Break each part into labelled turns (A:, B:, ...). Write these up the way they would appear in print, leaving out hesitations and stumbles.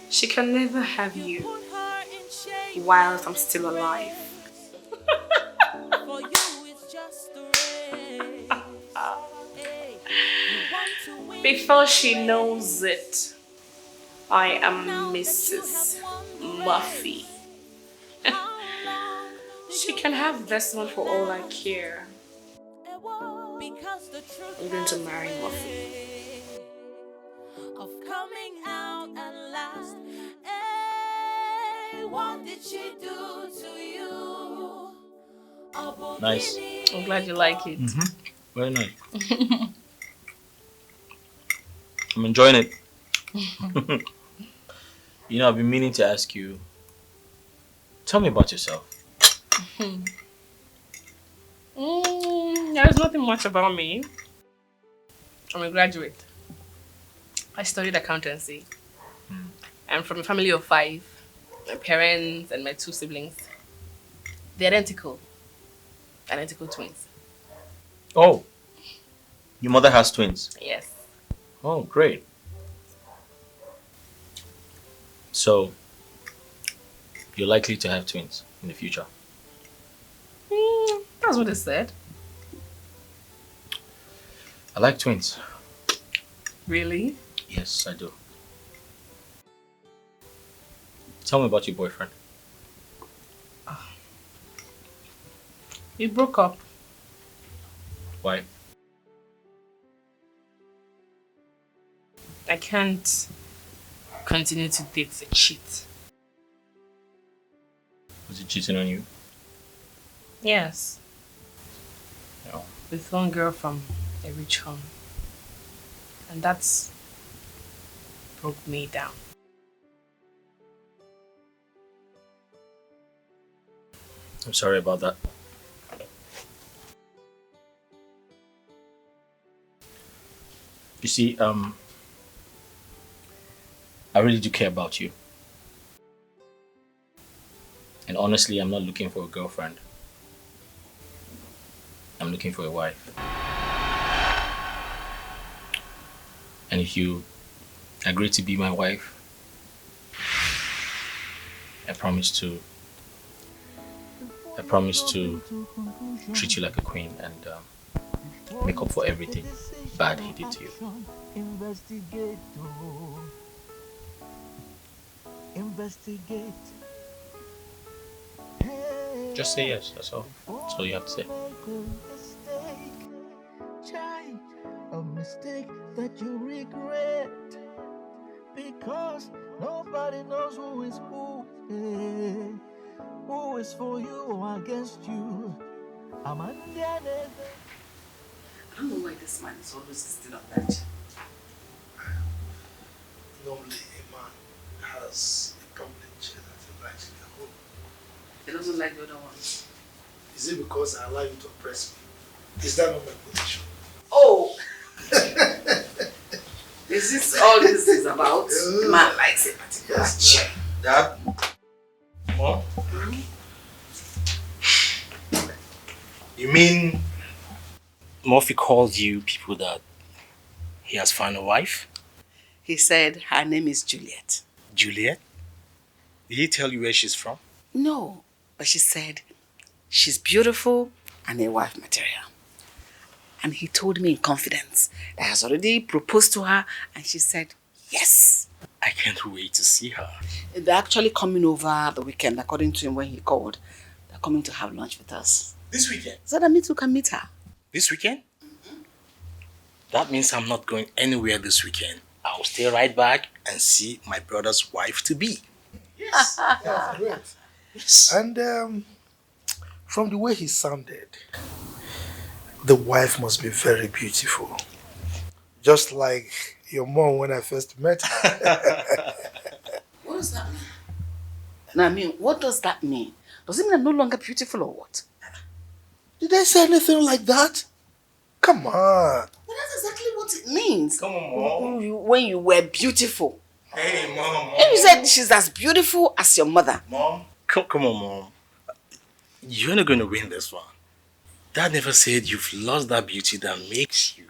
A: She can never have you whilst I'm still alive. Before she knows it, I am Mrs. Muffy. She can have this one for all I care. I'm going to marry Muffy. Of coming out at last. Hey, what did she do to you?
B: Nice.
A: I'm glad you like it.
B: Very nice. I'm enjoying it. You know, I've been meaning to ask you. Tell me about yourself.
A: There's nothing much about me. I'm a graduate. I studied accountancy. I'm from a family of 5. My parents and my 2 siblings. They're identical. Identical twins.
B: Oh, your mother has twins?
A: Yes.
B: Oh, great. So, you're likely to have twins in the future?
A: That's what they said.
B: I like twins.
A: Really?
B: Yes, I do. Tell me about your boyfriend.
A: We broke up.
B: Why?
A: I can't continue to date a cheat.
B: Was he cheating on you?
A: Yes.
B: No.
A: With one girl from a rich home. And that's broke me down.
B: I'm sorry about that. You see, I really do care about you. And honestly, I'm not looking for a girlfriend. I'm looking for a wife. And if you agree to be my wife, I promise to treat you like a queen and make up for everything bad he did to you. Investigate. Just say yes, that's all. That's all you have to say. A mistake that you regret, because nobody knows who is who is for you or against you. I
C: don't know why this man is always insisting on that.
D: Normally, a man has a prominent chair that he likes in the home.
C: He doesn't like the other ones.
D: Is it because I allow you to oppress me? Is that not my position?
C: Oh! Is this all this is about? The man likes a particular chair.
D: Dad? Mom? You mean Murphy called you people that he has found a wife?
C: He said her name is Juliet.
D: Juliet? Did he tell you where she's from?
C: No, but she said she's beautiful and a wife material. And he told me in confidence that he has already proposed to her and she said yes.
D: I can't wait to see her.
C: They're actually coming over the weekend, according to him when he called. They're coming to have lunch with us.
D: This weekend?
C: So that means we can meet her.
D: This weekend? That means I'm not going anywhere this weekend. I'll stay right back and see my brother's wife-to-be. Yes. That's great. Yes. And from the way he sounded, the wife must be very beautiful. Just like your mom when I first met her.
C: What does that mean? No, I mean, what does that mean? Does it mean I'm no longer beautiful or what?
D: Did I say anything like that? Come on.
C: But that's exactly what it means.
D: Come on, Mom.
C: When you were beautiful.
D: Hey, Mom.
C: And you said she's as beautiful as your mother.
D: Mom. Come on, Mom. You're not going to win this one. Dad never said you've lost that beauty that makes you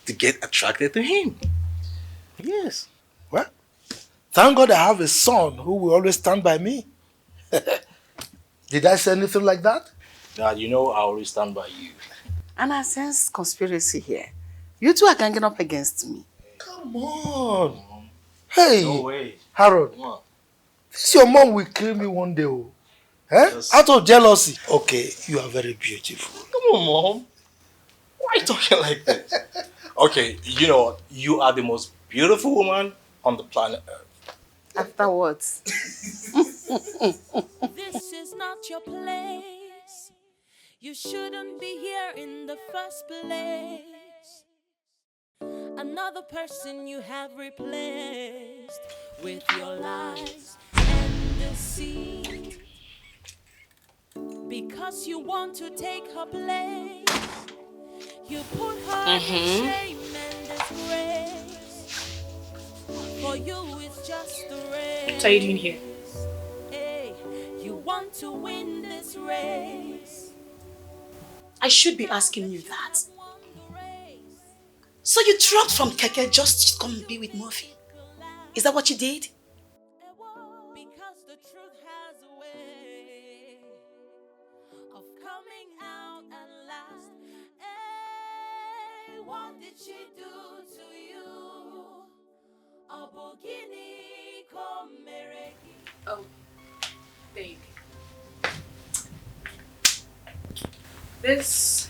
D: to get attracted to him. Yes. Well, thank God I have a son who will always stand by me. Did I say anything like that?
B: Dad, you know I always stand by you.
C: And I sense conspiracy here. You two are ganging up against me.
D: Come on. Hey,
B: No way.
D: Harold,
B: Come on.
D: this your mom will kill me one day. Oh. Eh?
B: Yes.
D: Out of jealousy. Okay, you are very beautiful.
B: Come on, Mom. Why are you talking like this? Okay, you know what? You are the most beautiful woman on the planet Earth.
C: Afterwards.
E: This is not your place. You shouldn't be here in the first place. Another person you have replaced with your lies and deceit. Because you want to take her place, you put her in shame and disgrace. For you it's just a race.
A: What are you doing here?
E: Hey, you want to win this race.
F: I should be asking you that. So you dropped from Keke just to come be with Murphy? Is that what you did?
E: Because the truth has a way of coming out at last. Hey, what did she do to you? Abogini komereki.
A: Oh, babe. This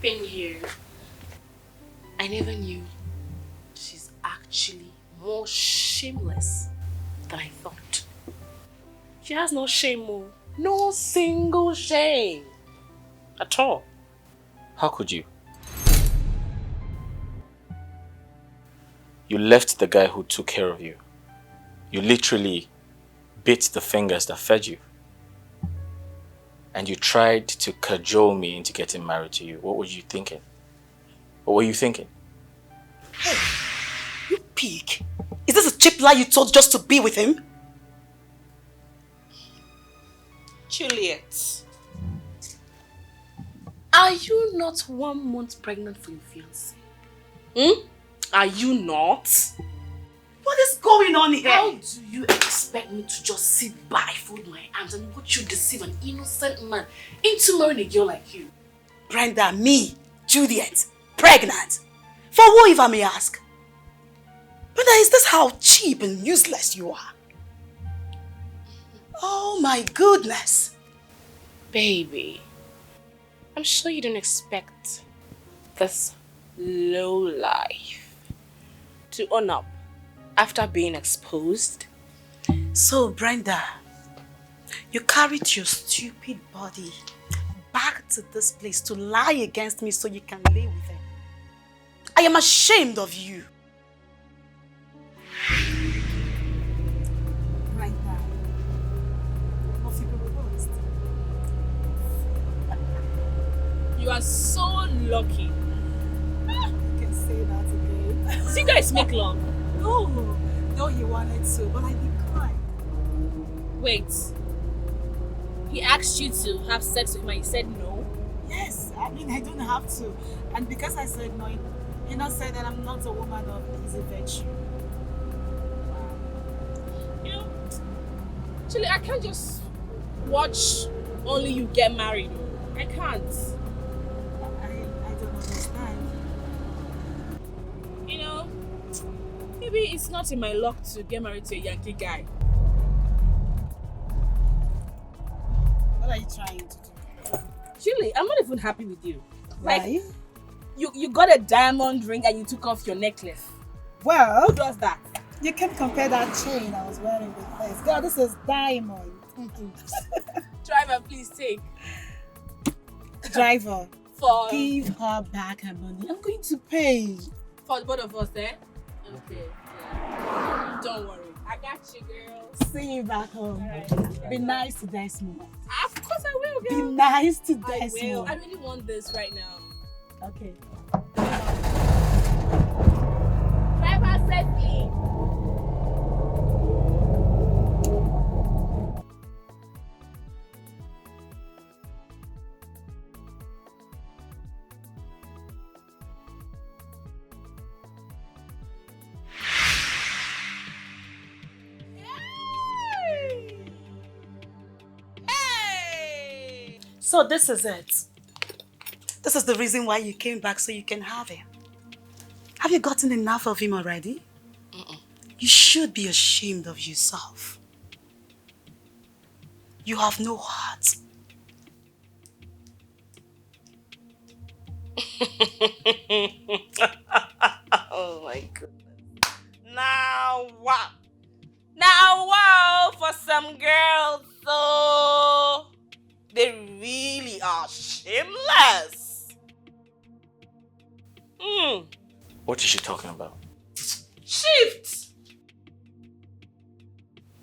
A: thing here, I never knew she's actually more shameless than I thought. She has no shame, oh. No single shame. At all.
B: How could you? You left the guy who took care of you. You literally bit the fingers that fed you. And you tried to cajole me into getting married to you. What were you thinking? What were you thinking?
F: Hey, you pig. Is this a cheap lie you told just to be with him?
C: Juliet, are you not 1 month pregnant for your fiancé? Are you not?
F: What is going on here?
C: How do you expect me to just sit by, fold my arms and watch you deceive an innocent man into marrying a girl like you?
F: Brenda, me, Juliet, pregnant. For who, if I may ask? Brenda, is this how cheap and useless you are? Oh my goodness.
C: Baby, I'm sure you don't expect this low life to own up after being exposed.
F: So, Brenda, you carried your stupid body back to this place to lie against me so you can lay with him. I am ashamed of you. Brenda, what you proposed?
A: You are so lucky.
F: You can say that again.
A: So you guys make love.
F: No, you wanted to, but I declined.
A: Wait. He asked you to have sex with him and you said no?
F: Yes, I mean, I don't have to. And because I said no, you not said that I'm not a woman of easy virtue.
A: You know, actually, I can't just watch only you get married. I can't.
F: I don't understand.
A: You know, maybe it's not in my luck to get married to a Yankee guy.
F: What are you trying to do?
A: Actually, I'm not even happy with you. Like,
F: Why?
A: you got a diamond ring and you took off your necklace.
F: Well,
A: Who does that?
F: you can compare that chain I was wearing with this. Girl, this is diamond.
A: Driver, please take.
F: Driver,
A: For
F: give her back her money. I'm going to pay.
A: for both of us, eh? Okay. Yeah. Don't worry. I got you, girl.
F: See you back home.
A: Alright.
F: Be nice to Desmond.
A: Of course I will,
F: Be
A: girl.
F: nice to
A: I will.
F: Desmond.
A: I really want this right now.
F: Okay.
A: Driver safely.
F: So this is it. This is the reason why you came back, so you can have him. Have you gotten enough of him already? You should be ashamed of yourself. You have no heart.
A: Oh my goodness. Now wow. Now wow for some girls, so they really are shameless.
B: What is she talking about?
A: Shift.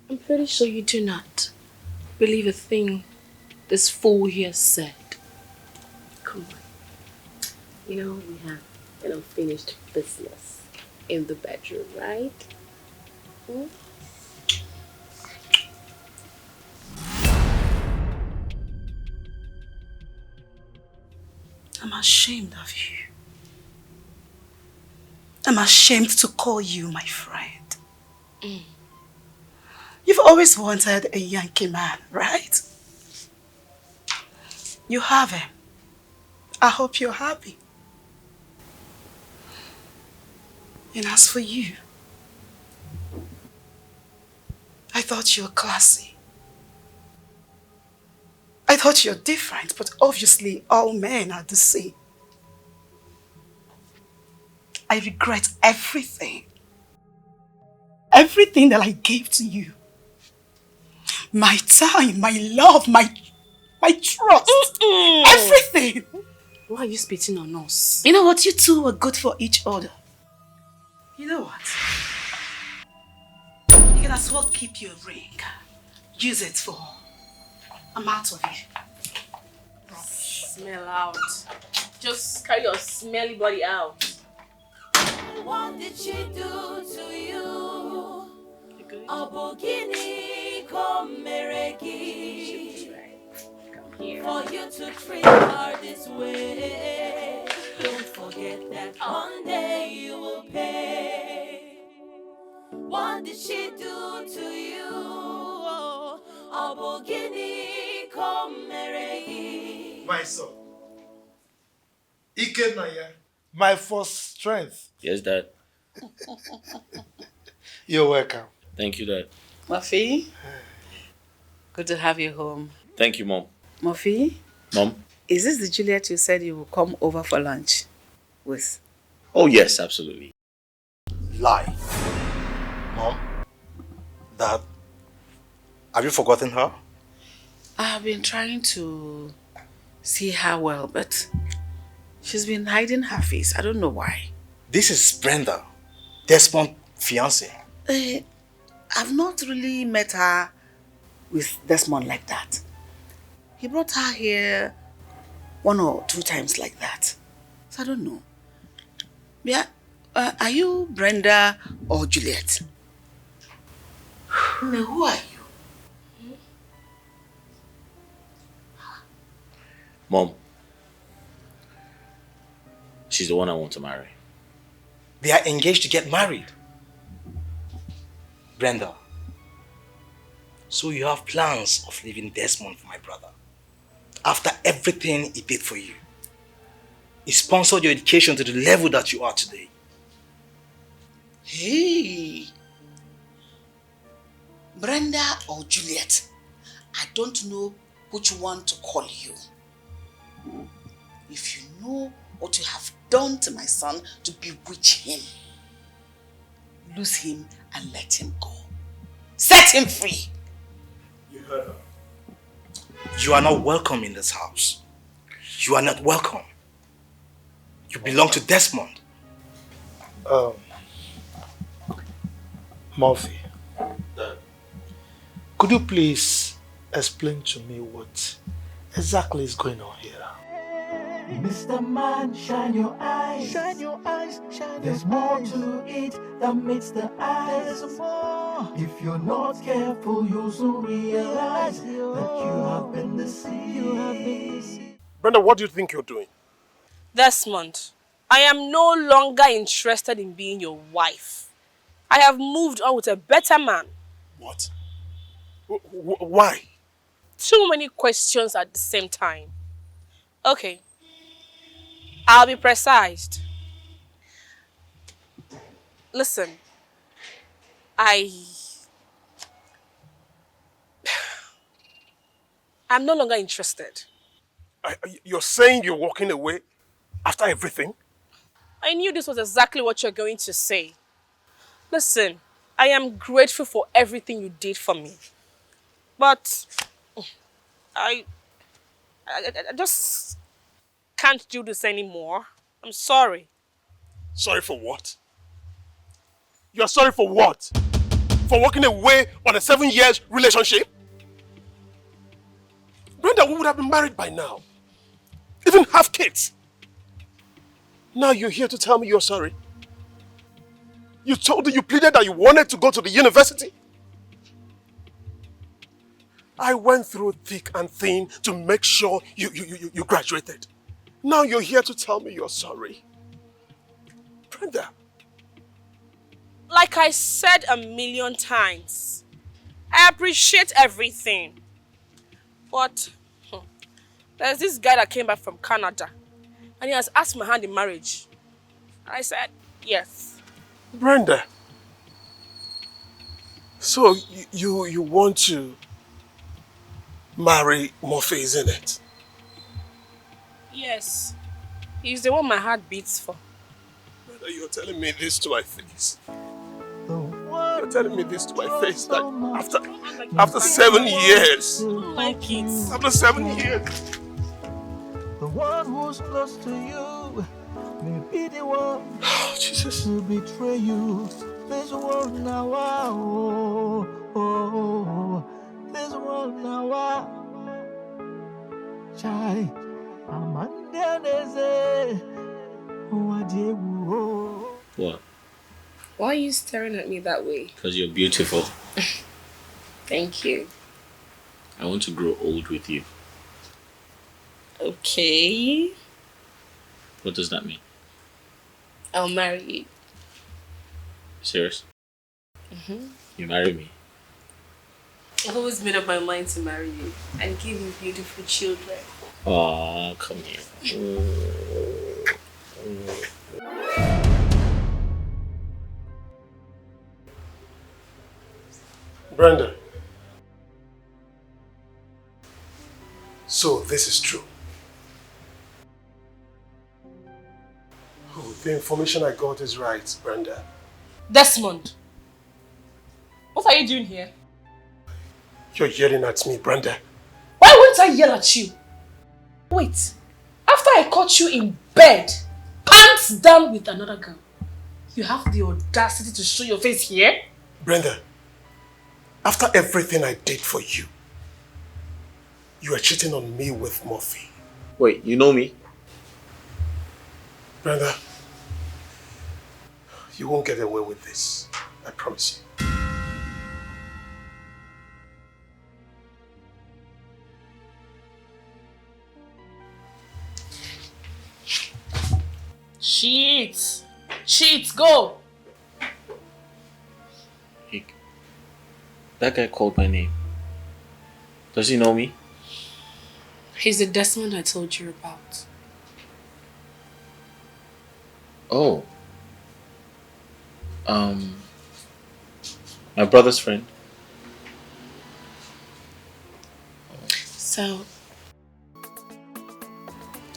E: I'm pretty sure you do not believe a thing this fool here said. Come on. You know, we have an unfinished business in the bedroom, right?
F: I'm ashamed of you. I'm ashamed to call you my friend. You've always wanted a Yankee man, right? You have him. I hope you're happy. And as for you, I thought you were classy. I thought you're different, but obviously all men are the same. I regret everything. Everything that I gave to you. My time, my love, my trust. Everything.
E: Why are you spitting on us?
F: You know what? You two are good for each other. You know what? You can as well keep your ring. Use it for... I'm out of here.
A: Smell out. Just carry your smelly body out.
E: What did she do to you? Abogini komereki. For you to treat her this way. Don't forget that one day you will pay. What did she do to you? Abogini komereki.
D: My son, Ikenaya, my first strength.
B: Yes, Dad.
D: You're welcome.
B: Thank you, Dad.
C: Murphy, good to have you home.
B: Thank you, Mom.
C: Murphy,
B: Mom?
C: is this the Juliet you said you will come over for lunch with?
B: Oh, yes, absolutely.
D: Lie. Mom, Dad, have you forgotten her?
C: I've been trying to see her well, but she's been hiding her face. I don't know why.
D: This is Brenda, Desmond's fiancée.
C: I've not really met her with Desmond like that. He brought her here 1 or 2 times like that. So I don't know. Yeah, are you Brenda or Juliet? Now, who are you?
B: Mom, she's the one I want to marry.
D: They are engaged to get married. Brenda, so you have plans of leaving Desmond for my brother? After everything he did for you. He sponsored your education to the level that you are today.
C: Hey, Brenda or Juliet, I don't know which one to call you. If you know what you have done to my son to bewitch him, lose him and let him go. Set him free.
D: You heard her. You are not welcome in this house. You are not welcome. You belong to Desmond.
G: Murphy, could you please explain to me what exactly is going on here?
H: Mr. Man, shine your eyes. Shine your eyes. There's more to it than meets the eyes. There's more. If you're not careful, you'll soon realize that you have been deceived.
G: Brenda, what do you think you're doing?
A: Desmond, I am no longer interested in being your wife. I have moved on with a better man.
G: What? Why?
A: too many questions at the same time. Okay, I'll be precise. Listen, I... I'm no longer interested.
I: You're saying you're walking away after everything?
A: I knew this was exactly what you're going to say. Listen, I am grateful for everything you did for me. But I, I just can't do this anymore. I'm sorry.
I: Sorry for what? You're sorry for what? For walking away on a 7-year relationship? Brenda, we would have been married by now. Even have kids. Now you're here to tell me you're sorry. You pleaded that you wanted to go to the university. I went through thick and thin to make sure you graduated. Now you're here to tell me you're sorry. Brenda.
A: Like I said a million times, I appreciate everything. But there's this guy that came back from Canada and he has asked my hand in marriage. And I said, yes.
I: Brenda. So you want to marry Murphy, isn't it?
A: Yes. He's the one my heart beats for.
I: Brenda, you're telling me this to my face. You're telling me this to my face that after 7 years.
A: My kids.
I: After 7 years.
H: The one who's close to you may be the one
I: Jesus.
H: to betray you. This world now, this world now, chai,
B: What?
A: Why are you staring at me that way?
B: Because you're beautiful.
A: Thank you.
B: I want to grow old with you.
A: Okay.
B: What does that mean?
A: I'll marry you.
B: Serious? You marry me?
A: I've always made up my mind to marry you and give you beautiful children.
B: Aw, come here.
I: Brenda. So this is true. Oh, the information I got is right, Brenda.
A: Desmond, what are you doing here?
I: You're yelling at me, Brenda.
A: Why won't I yell at you? Wait, after I caught you in bed, pants down with another girl, you have the audacity to show your face here?
I: Brenda, after everything I did for you, you are cheating on me with Murphy.
B: Wait, you know me?
I: Brenda, you won't get away with this. I promise you.
A: Cheat! Cheat, go!
B: That guy called my name. Does he know me?
A: He's the Desmond I told you about.
B: Oh. My brother's friend.
A: So,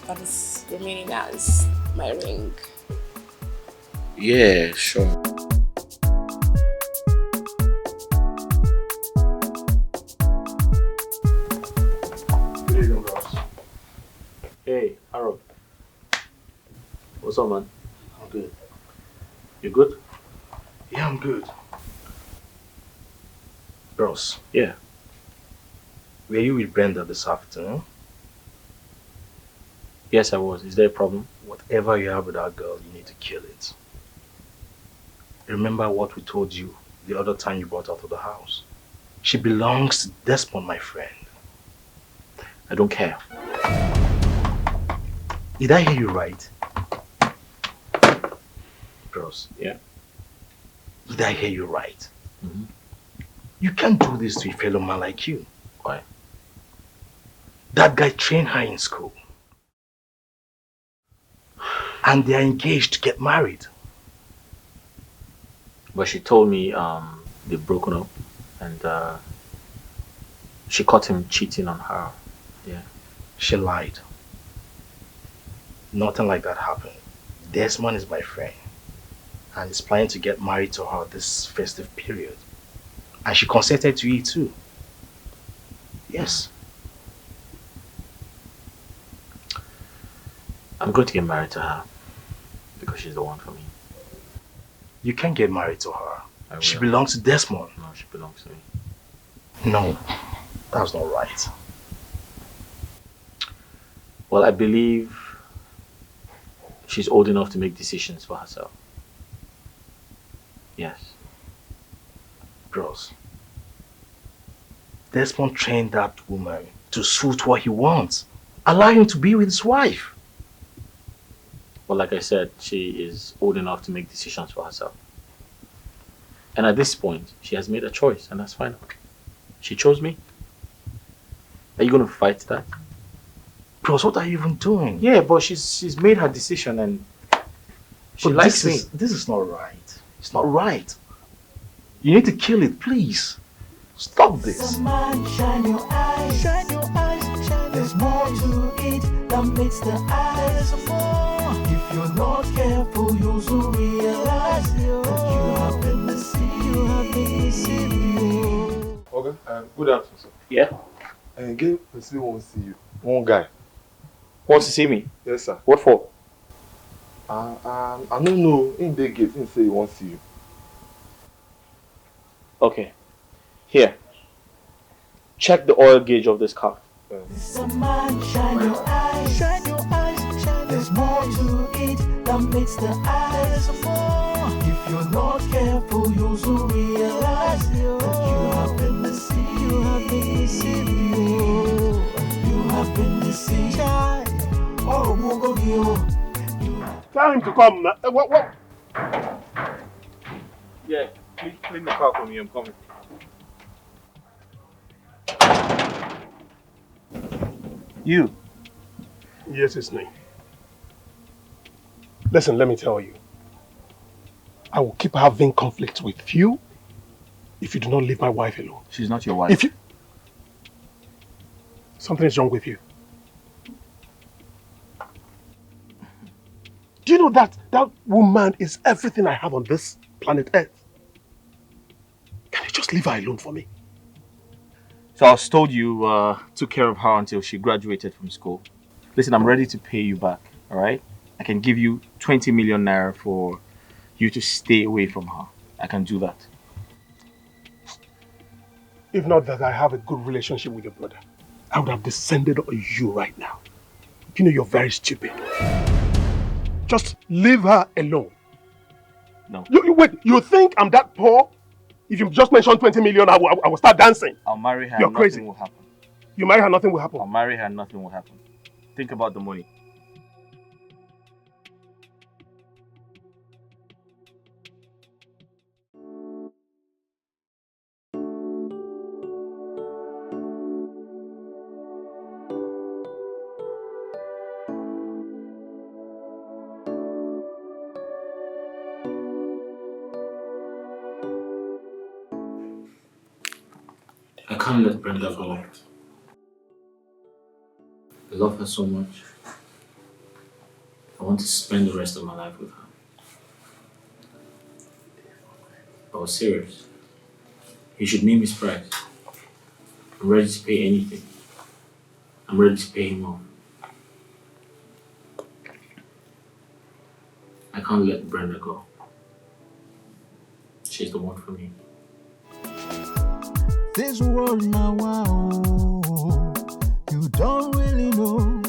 A: what is remaining now is my ring.
B: Yeah, sure.
I: Good evening, bros.
B: Hey, Harold. What's up, man?
D: I'm good.
B: You good?
D: Yeah, I'm good. Bros,
B: Yeah.
D: were you with Brenda this afternoon?
B: Yes, I was. Is there a problem?
D: Whatever you have with that girl, you need to kill it. Remember what we told you the other time you brought her to the house. She belongs to Desmond, my friend.
B: I don't care.
D: Did I hear you right? Bros.
B: Yeah.
D: Did I hear you right?
B: Mm-hmm.
D: You can't do this to a fellow man like you.
B: Why?
D: That guy trained her in school. And they are engaged to get married.
B: But she told me they've broken up and she caught him cheating on her. Yeah.
D: She lied. Nothing like that happened. Desmond is my friend and is planning to get married to her this festive period. And she consented to it too. Yes.
B: I'm going to get married to her because she's the one for me.
D: You can't get married to her. She
B: will.
D: belongs to Desmond.
B: No, she belongs to me.
D: No, that's not right.
B: Well, I believe she's old enough to make decisions for herself. Yes.
D: Bros, Desmond trained that woman to suit what he wants. Allow him to be with his wife.
B: Well, like I said, she is old enough to make decisions for herself. And at this point, she has made a choice, and that's fine. She chose me. Are you going to fight that?
D: Bros, what are you even doing?
B: Yeah, but she's made her decision and she
D: But
B: likes me.
D: This is not right. It's not right. You need to kill it, please. Stop this.
H: Man, shine your eyes. Shine your eyes. Shine. There's more to it than meets the eyes. More. If you're not careful, you'll soon realize that you have been deceived. You have been deceived.
I: Okay, good afternoon, sir.
B: Yeah?
I: And again, I still won't see you. One guy.
B: Wants to see me?
I: Yes, sir.
B: What for?
I: I don't know. In the gate, he say he won't see you.
B: Okay. Here. Check the oil gauge of this car.
H: Man, shine your eyes. Shine your eyes. Shine. There's more to it than meets the eyes. More. If you're not careful, you'll soon realize that you have been deceived. You have been deceived. You have been deceived. Oh,
I: Tell him to come now. What?
B: Yeah, please clean the car for me. I'm coming. You.
I: Yes, it's me. Listen, let me tell you. I will keep having conflict with you if you do not leave my wife alone.
B: She's not your wife.
I: If you... Something is wrong with you. Do you know that that woman is everything I have on this planet Earth? Can you just leave her alone for me?
B: So I was told you took care of her until she graduated from school. Listen, I'm ready to pay you back, alright? I can give you 20 million naira for you to stay away from her. I can do that.
I: If not that I have a good relationship with your brother, I would have descended on you right now. You know you're very stupid. Just leave her alone.
B: No.
I: Wait, you think I'm that poor? If you just mentioned 20 million, I will start dancing.
B: I'll marry her
I: You're
B: and
I: crazy.
B: nothing will happen.
I: You marry her, nothing will happen.
B: I'll marry her and nothing will happen. Think about the money. I can't let Brenda go. I love her so much. I want to spend the rest of my life with her. I was serious. He should name his price. I'm ready to pay anything. I'm ready to pay him off. I can't let Brenda go. She's the one for me.
H: This world now, wow, you don't really know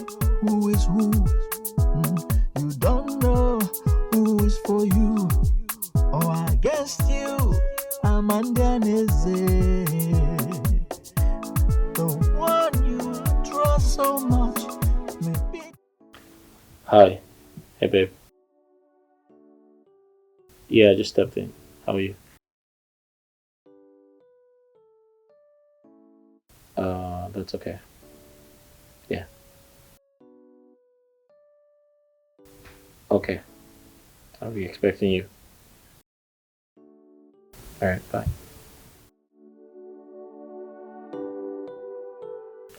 H: who is who. You don't know who is for you or against you. Amanda Neze, the one you trust so much. Maybe.
B: Hi. Hey, babe. Yeah, I just stepped in. How are you? That's okay. Okay. I'll be expecting you. Alright, bye.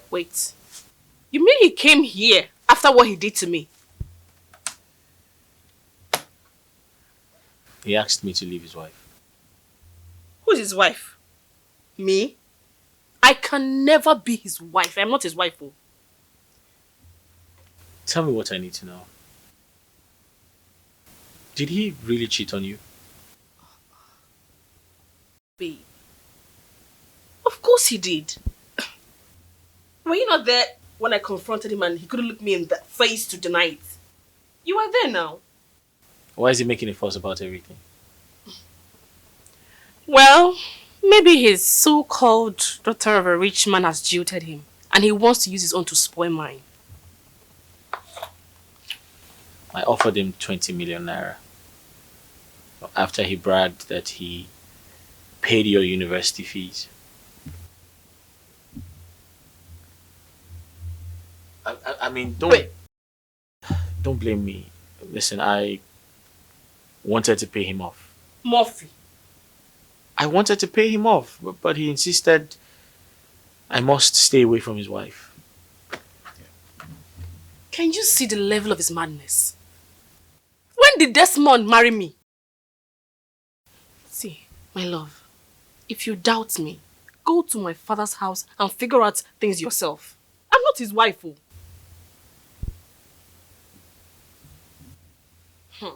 A: Wait. You mean he came here after what he did to me?
B: He asked me to leave his wife.
A: Who's his wife? Me? I can never be his wife. I'm not his wife. Oh.
B: Tell me what I need to know. Did he really cheat on you?
A: Babe. Of course he did. Were you not there when I confronted him and he couldn't look me in the face to deny it? You are there now.
B: Why is he making a fuss about everything?
A: Well, maybe his so-called daughter of a rich man has jilted him and he wants to use his own to spoil mine.
B: I offered him 20 million naira. After he bragged that he paid your university fees. I mean, don't blame me. Listen, I wanted to pay him off.
A: Murphy.
B: I wanted to pay him off, but he insisted I must stay away from his wife.
A: Can you see the level of his madness? When did Desmond marry me? See, my love, if you doubt me, go to my father's house and figure out things yourself. I'm not his wife. Oh. I'm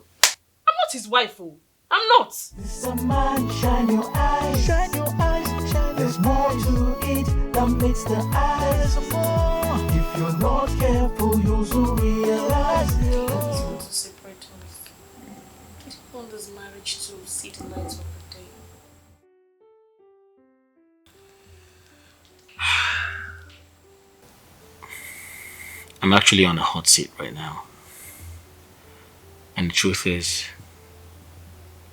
A: not his wife. Oh. I'm not.
H: Mr. Man, shine your eyes. Shine your eyes. Shine. There's more to it than meets the eyes. There's more. If you're not careful, you'll soon realize.
A: I want to separate us. I don't want this marriage to see the light of the day.
B: I'm actually on a hot seat right now. And the truth is,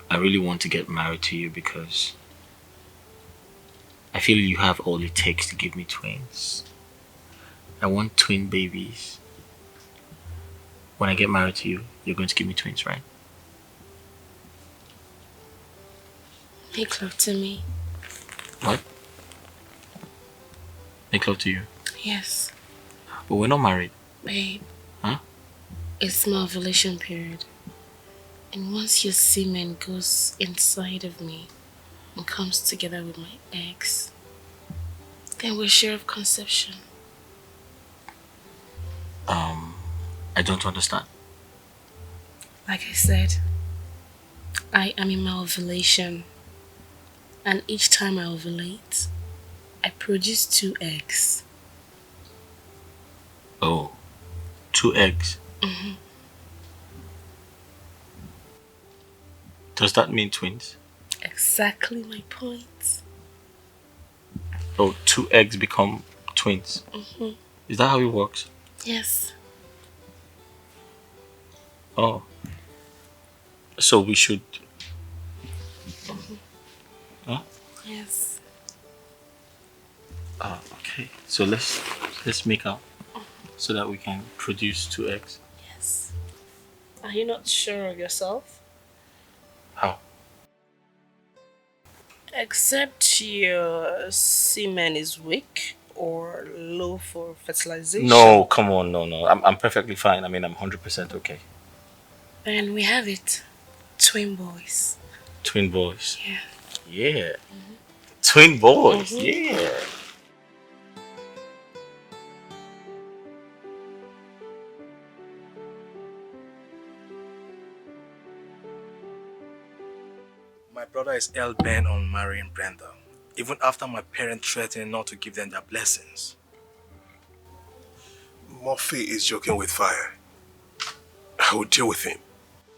B: I really want to get married to you because I feel you have all it takes to give me twins. I want twin babies. When I get married to you, you're going to give me twins, right?
A: Make love to me.
B: What? Make love to you?
A: Yes.
B: But we're not married.
A: Babe.
B: Huh?
A: It's my ovulation period. And once your semen goes inside of me and comes together with my eggs, then we're sure of conception.
B: I don't understand.
A: Like I said, I am in my ovulation. And each time I ovulate, I produce 2 eggs.
B: Oh, 2 eggs?
A: Mm-hmm.
B: Does that mean twins?
A: Exactly my point.
B: Oh, 2 eggs become twins.
A: Mm-hmm.
B: Is that how it works?
A: Yes.
B: Oh. So we should...
A: Mm-hmm.
B: Huh?
A: Yes.
B: Oh, okay. So let's make out so that we can produce 2 eggs.
A: Yes. Are you not sure of yourself?
B: How?
A: Except your semen is weak or low for fertilization.
B: No, come on, no. I'm perfectly fine. I mean, I'm 100% okay.
A: And we have it. Twin boys.
B: Twin boys.
A: Yeah.
B: Yeah. Mm-hmm. Twin boys.
A: Mm-hmm.
B: Yeah.
D: My brother is hell-bent on marrying Brenda, even after my parents threatened not to give them their blessings.
I: Murphy is joking with fire. I will deal with him.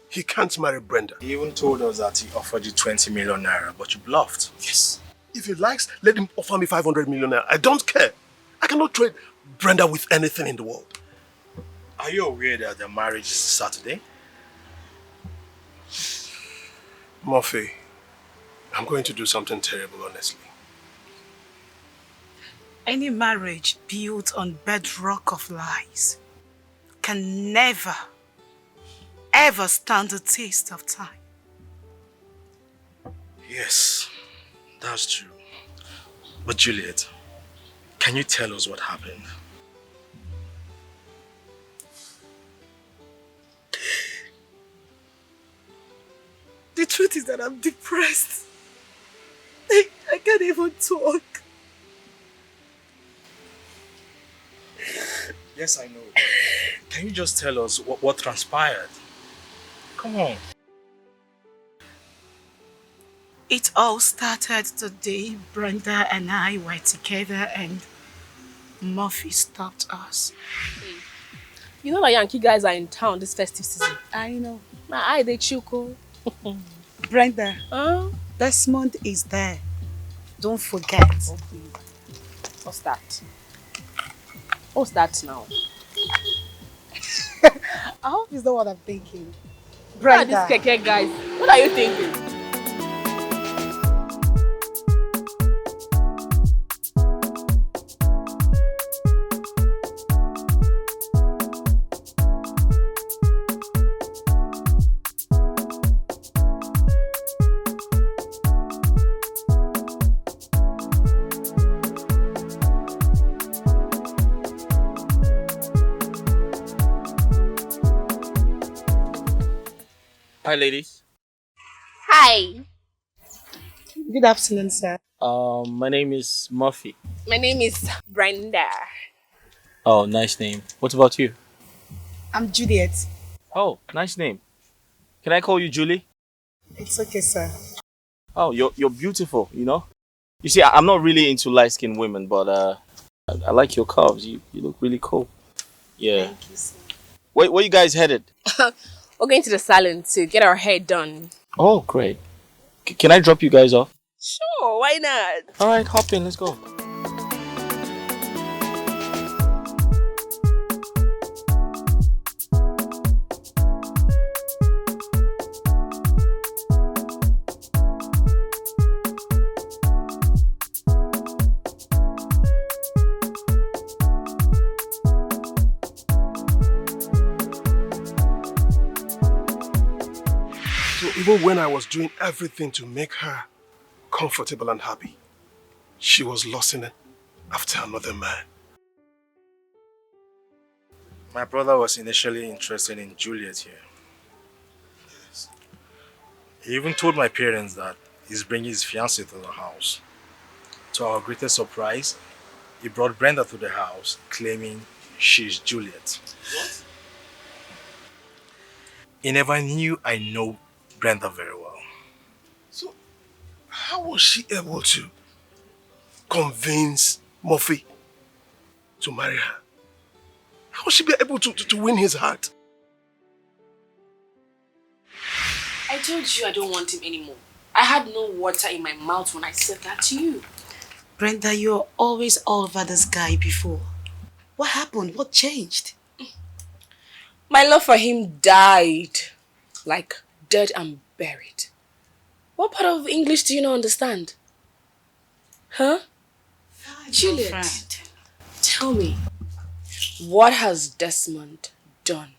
I: He can't marry Brenda.
D: He even told us that he offered you 20 million naira, but you bluffed.
I: Yes. If he likes, let him offer me 500 million naira. I don't care. I cannot trade Brenda with anything in the world.
D: Are you aware that the marriage is Saturday?
I: Murphy, I'm going to do something terrible, honestly.
F: Any marriage built on bedrock of lies can never ever stand the taste of time.
D: Yes, that's true. But Juliet, can you tell us what happened?
F: The truth is that I'm depressed. I can't even talk.
D: Yes, I know. Can you just tell us what transpired? Come on.
F: It all started the day Brenda and I were together and Murphy stopped us.
A: You know that Yankee guys are in town this festive season.
F: I know.
A: My eye, they chuko.
F: Brenda, Desmond is there. Don't forget.
A: Okay. What's that? What's that now?
F: I hope it's not what I'm thinking.
A: Brenda.
F: Brenda.
A: These keke guys. What are you thinking?
B: Hi, ladies.
A: Hi.
F: Good afternoon, sir.
B: My name is Murphy.
A: My name is Brenda.
B: Oh, nice name. What about you?
F: I'm Juliet.
B: Oh, nice name. Can I call you Julie?
F: It's okay, sir.
B: Oh, you're beautiful, you know? You see, I'm not really into light-skinned women, but I like your curves. You look really cool. Yeah.
F: Thank you, sir.
B: Where you guys headed?
A: We're going to the salon to get our hair done.
B: Oh, great. Can I drop you guys off?
A: Sure, why not?
B: All right, hop in. Let's go.
I: Even when I was doing everything to make her comfortable and happy, she was lusting after another man.
D: My brother was initially interested in Juliet here. He even told my parents that he's bringing his fiancée to the house. To our greatest surprise, he brought Brenda to the house, claiming she's Juliet. What? He never knew I know Brenda very well.
I: So, how was she able to convince Murphy to marry her? How was she be able to win his heart?
A: I told you I don't want him anymore. I had no water in my mouth when I said that to you.
F: Brenda, you're always all over this guy before. What happened? What changed?
A: My love for him died. Like dead and buried. What part of English do you not understand? Huh? Juliet, tell me, what has Desmond done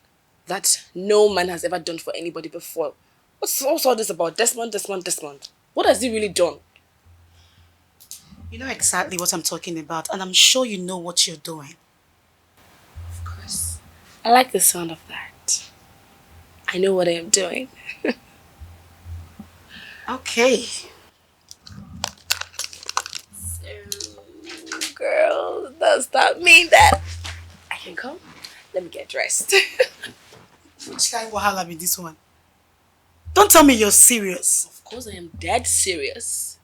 A: that no man has ever done for anybody before? What's all this about? Desmond? What has he really done?
F: You know exactly what I'm talking about, and I'm sure you know what you're doing.
A: Of course. I like the sound of that. I know what I am doing.
F: Okay.
A: So, girl, does that mean that I can come? Let me get dressed.
F: Which kind of wahala be this one? Don't tell me you're serious.
A: Of course I am dead serious.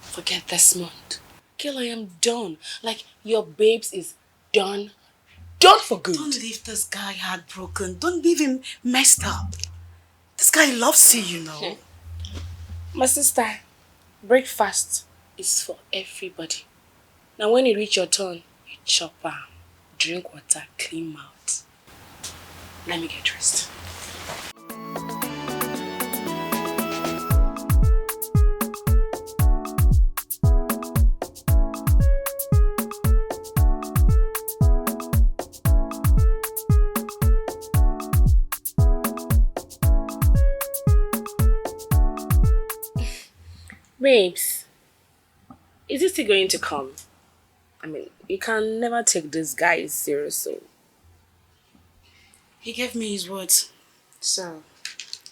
A: Forget Desmond. Girl, I am done. Like, your babes is done. Done for good.
F: Don't leave this guy heartbroken. Don't leave him messed up. This guy loves you, you know.
A: My sister, breakfast is for everybody. Now when you reach your turn, you chop drink water, clean mouth. Let me get dressed. Babes, is it still going to come? I mean, you can never take this guy serious, so.
F: He gave me his words. So,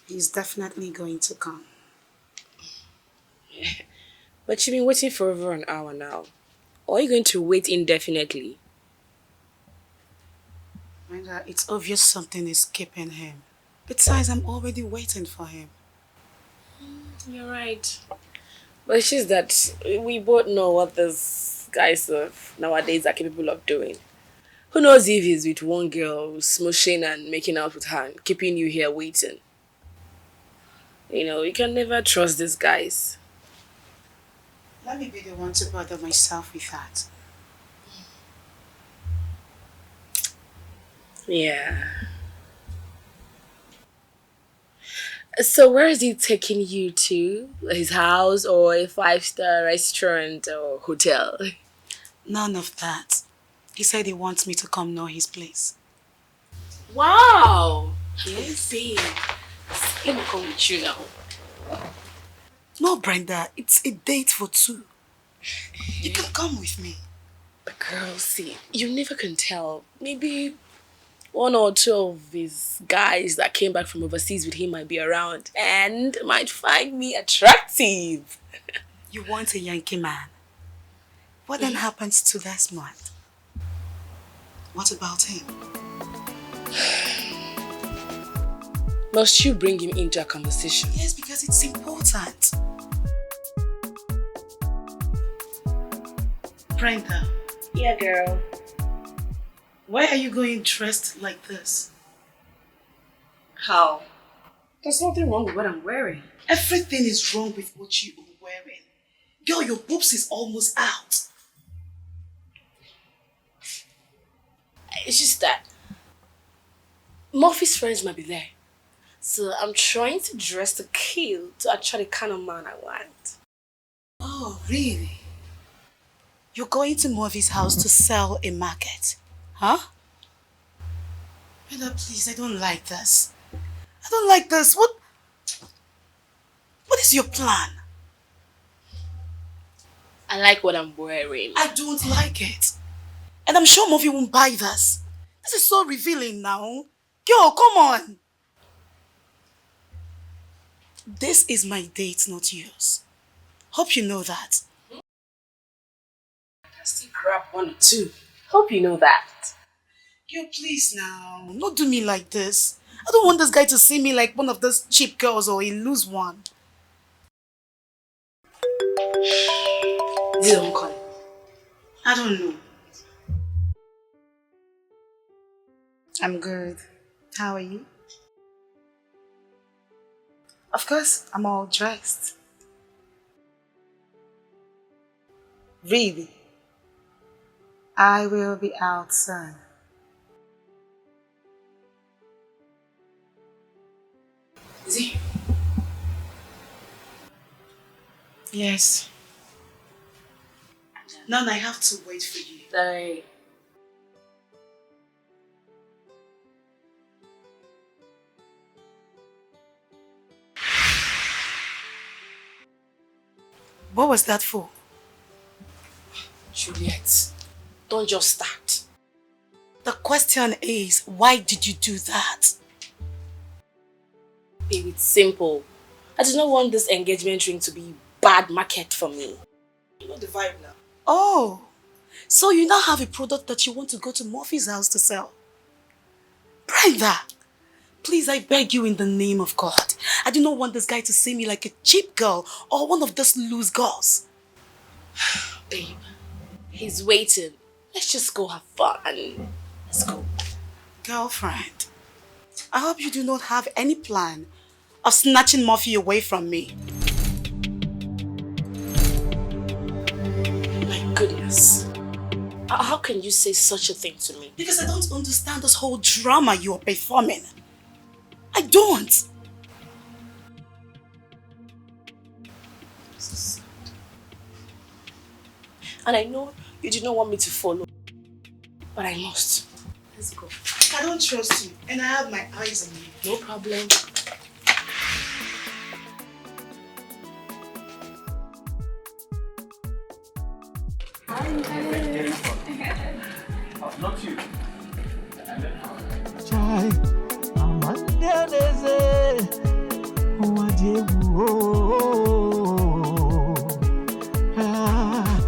F: he's definitely going to come.
A: But you've been waiting for over an hour now. Or are you going to wait indefinitely?
F: And it's obvious something is keeping him. Besides, I'm already waiting for him.
A: You're right. But it's just that we both know what these guys of nowadays are capable of doing. Who knows if he's with one girl, smooshing and making out with her and keeping you here waiting. You know, you can never trust these guys.
F: Let me be the one to bother myself with that.
A: Yeah. So where is he taking you to? His house or a 5-star restaurant or hotel?
F: None of that. He said he wants me to come know his place.
A: Wow! Yes, babe. Let me come with you now.
F: No, Brenda, it's a date for two. You can come with me.
A: But girl, see, you never can tell. Maybe one or two of these guys that came back from overseas with him might be around and might find me attractive.
F: You want a Yankee man. What then happens to Desmond? What about him?
A: Must you bring him into a conversation?
F: Yes, because it's important. Brenda.
A: Yeah, girl.
F: Why are you going dressed like this?
A: How? There's nothing wrong with what I'm wearing.
F: Everything is wrong with what you are wearing. Girl, your boobs is almost out.
A: It's just that Murphy's friends might be there. So I'm trying to dress to kill to attract the kind of man I want.
F: Oh, really? You're going to Murphy's house to sell a market? Huh? Brenda, please, I don't like this. I don't like this. What is your plan?
A: I like what I'm wearing.
F: I don't like it. And I'm sure Murphy won't buy this. This is so revealing now. Yo, come on. This is my date, not yours. Hope you know that.
A: I can still grab one or two. Hope you know that.
F: Yo, please now. Don't do me like this. I don't want this guy to see me like one of those cheap girls or a loose one.
A: This don't call.
F: I don't know. I'm good. How are you? Of course, I'm all dressed. Really? I will be out soon.
A: Is he?
F: Yes. Now I have to wait for you.
A: Sorry.
F: What was that for?
A: Juliet, don't just start.
F: The question is, why did you do that?
A: Baby, it's simple. I do not want this engagement ring to be bad market for me. You know the vibe now.
F: Oh, so you now have a product that you want to go to Murphy's house to sell? Brenda, please, I beg you in the name of God. I do not want this guy to see me like a cheap girl or one of those loose girls.
A: Babe, he's waiting. Let's just go have fun. Let's go.
F: Girlfriend, I hope you do not have any plan of snatching Murphy away from me.
A: My goodness. How can you say such a thing to me?
F: Because I don't understand this whole drama you are performing. I don't.
A: And I know you do not want me to follow, but I must. Let's go.
F: I don't trust you, and I have my eyes on you.
A: No problem.
B: Not you.
H: Chai, amandeleze, wajebu. Ah,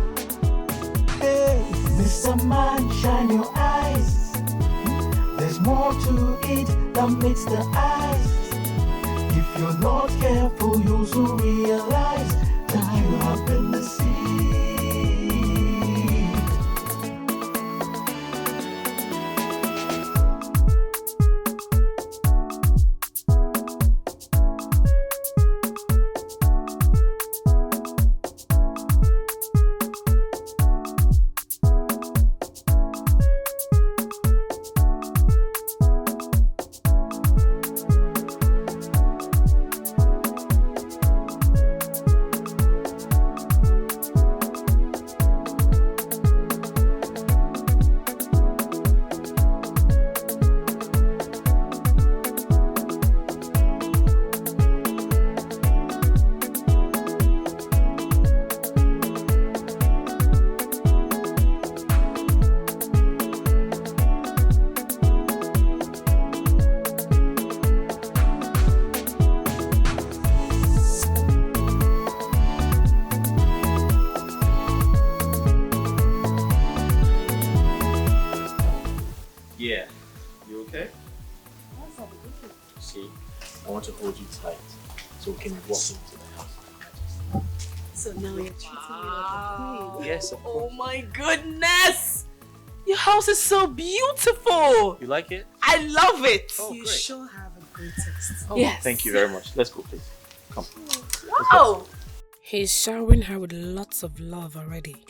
H: hey, Mr. Man, shine your eyes. There's more to it than meets the eyes. If you're not careful, you'll soon realize that you have been deceived.
B: Yeah. You okay? See, I want to hold you tight so we can walk into the house.
F: So now you're treating me like a queen.
B: Yes, of course.
F: Oh my goodness! Your house is so beautiful.
B: You like it?
F: I love it.
B: Oh,
F: You
B: great.
F: sure have a great taste.
B: Oh,
F: Yes.
B: thank you very much. Let's go, please. Come.
F: Wow.
A: He's showering her with lots of love already.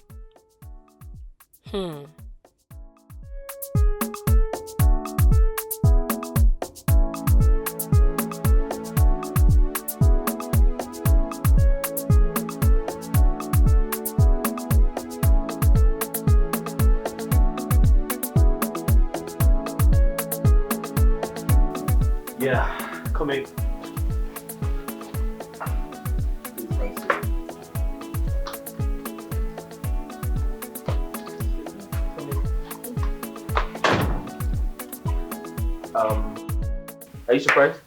B: Yeah, come in. Are you surprised?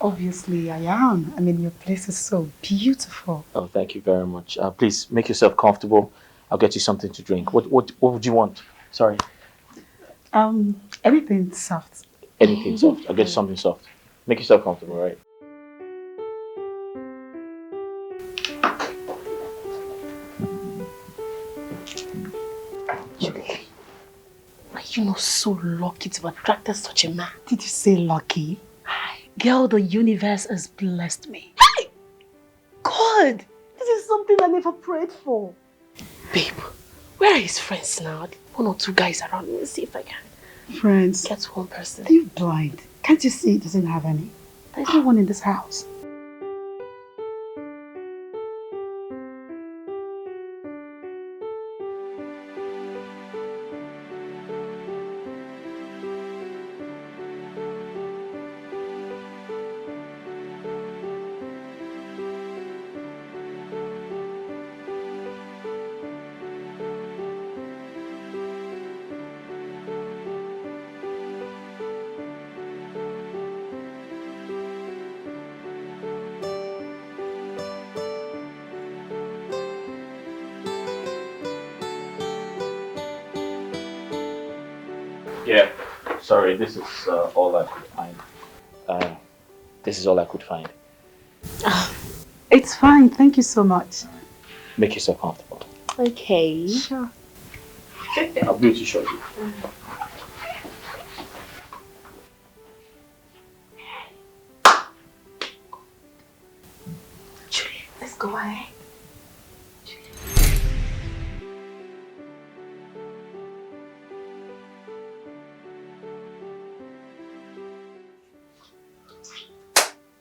F: Obviously, I am. I mean, your place is so beautiful.
B: Oh, thank you very much. Please make yourself comfortable. I'll get you something to drink. What would you want? Sorry.
F: Anything soft.
B: Anything soft. I'll get you something soft. Make yourself comfortable, right?
F: Are you not so lucky to have attracted such a man? Did you say lucky? Girl, the universe has blessed me. Hey! God! This is something I never prayed for. Babe, where are his friends now? One or two guys around. Let me see if I can
C: Friends,
F: get one person.
C: are you blind? Can't you see he doesn't have any? There's no one in this house.
B: Yeah. Sorry, this is all I could find. This is all I could find.
C: It's fine, thank you so much.
B: Make yourself comfortable.
F: Okay.
C: Sure.
B: I'll be with you shortly.
F: Julie, let's go ahead.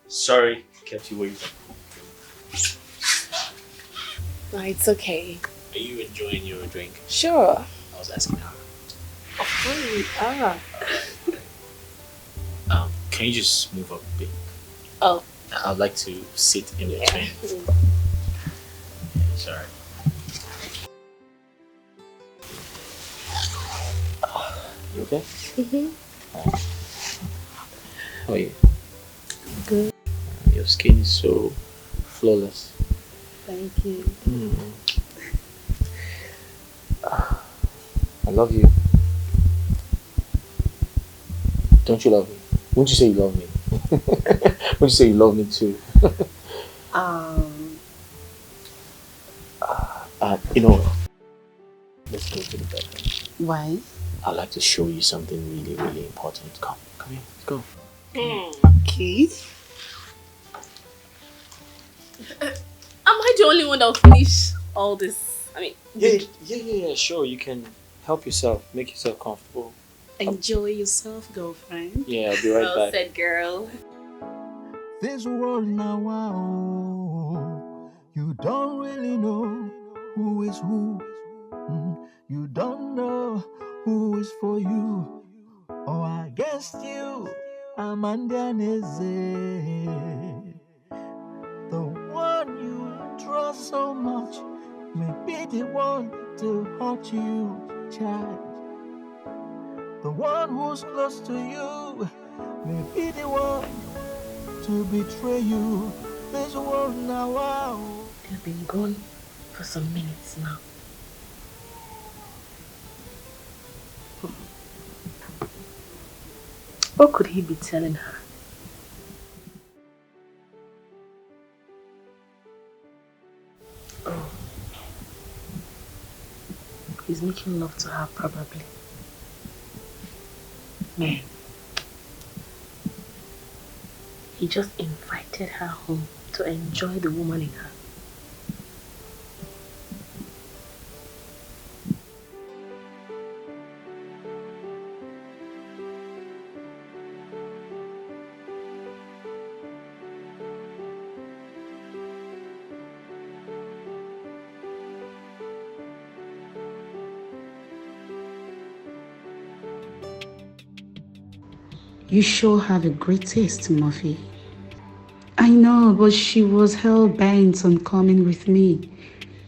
B: Sorry, kept you waiting.
A: No, it's okay.
B: Are you enjoying your drink?
A: Sure.
B: I was asking her. Can you just move up a bit?
A: Oh.
B: I'd like to sit in your chair. Yeah, sorry. You okay? How are you?
F: Good.
B: Your skin is so flawless.
F: Thank you.
B: I love you. Don't you love me? Won't you say you love me? Won't you say you love me too? You know, let's go to the bedroom.
F: Why?
B: I'd like to show you something really, really important. Come here, let's go.
F: Okay.
A: Am I the only one that will finish all this? I mean,
B: Yeah, sure. You can help yourself, make yourself comfortable.
F: Enjoy yourself, girlfriend.
B: Yeah, I'll be right
A: well
B: back.
A: said, girl.
H: This world now, wow, you don't really know who is who. You don't know who is for you or against you. Amanda Neze, the one you trust so much, may be the one to hurt you, child. The one who's close to you may be the one to betray you. This world now, wow.
F: They've been gone for some minutes now. What could he be telling her? Oh. He's making love to her, probably. Man. He just invited her home to enjoy the woman in her. You sure have a great taste, Murphy. I know, but she was hell-bent on coming with me.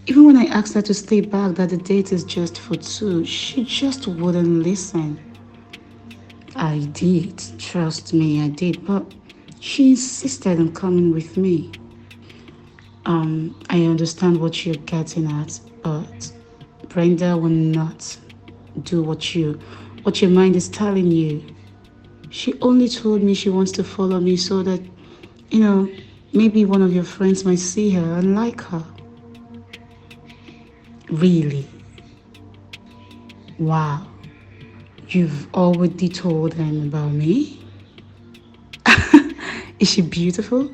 F: Even when I asked her to stay back, that the date is just for two, she just wouldn't listen. I did, trust me, I did, but she insisted on coming with me. I understand what you're getting at, but Brenda will not do what your mind is telling you. She only told me she wants to follow me so that, maybe one of your friends might see her and like her. Really? Wow. You've already told them about me? Is she beautiful?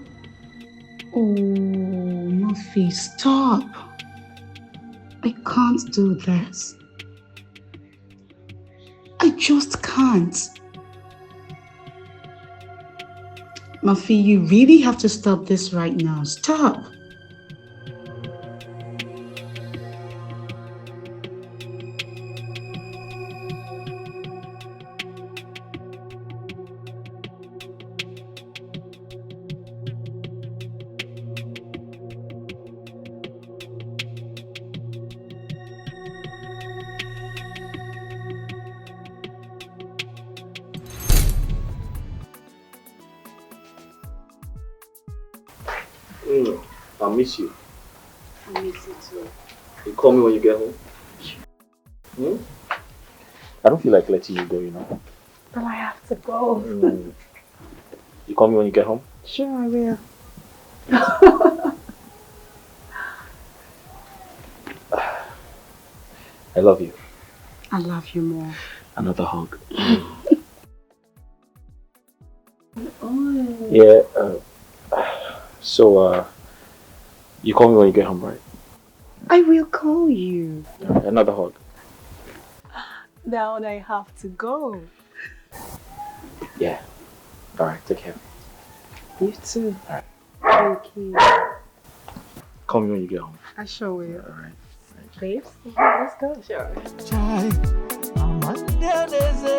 F: Oh, Murphy, stop. I can't do this. I just can't. Murphy, you really have to stop this right now. Stop.
B: I'll miss you.
F: I miss you too.
B: You call me when you get home? I don't feel like letting you go,
F: But I have to go.
B: You call me when you get home?
F: Sure, I will.
B: I love you.
F: I love you more.
B: Another hug.
F: Oh.
B: Yeah, so, you call me when you get home, right?
F: I will call you.
B: Another hug.
F: Now I have to go.
B: Yeah. Alright, take care.
F: You too.
B: Alright.
F: Thank you.
B: Call me when you get home.
F: I sure will.
B: Alright.
F: Babes, let's go. Sure.
H: Chai, Amanda Neze,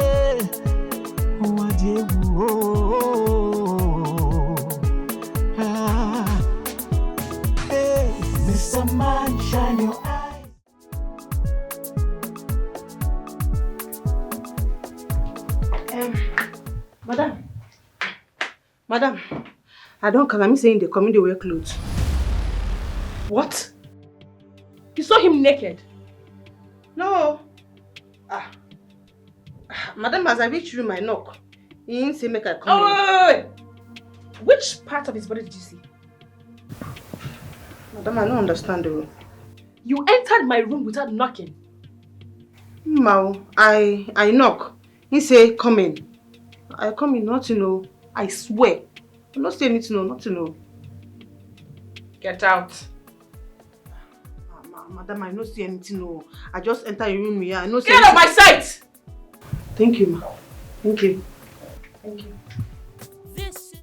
H: hey, Mr. Man, shine your eyes.
F: Madam, I don't come. I'm saying they come in, they wear clothes.
A: What? You saw him naked?
F: No. Madam, as I reach room, I knock. He didn't say make I come in.
A: Wait. Which part of his body did you see?
F: Madam, I don't understand the room.
A: You entered my room without knocking.
F: Mao, I knock. He say come in. I come in not to know. I swear. I'm not saying anything, not to know.
A: Get out.
F: Madam, I don't see anything, no. I just enter your room here. I know.
A: Get out of my sight!
F: Thank you, ma. Thank you. Thank you.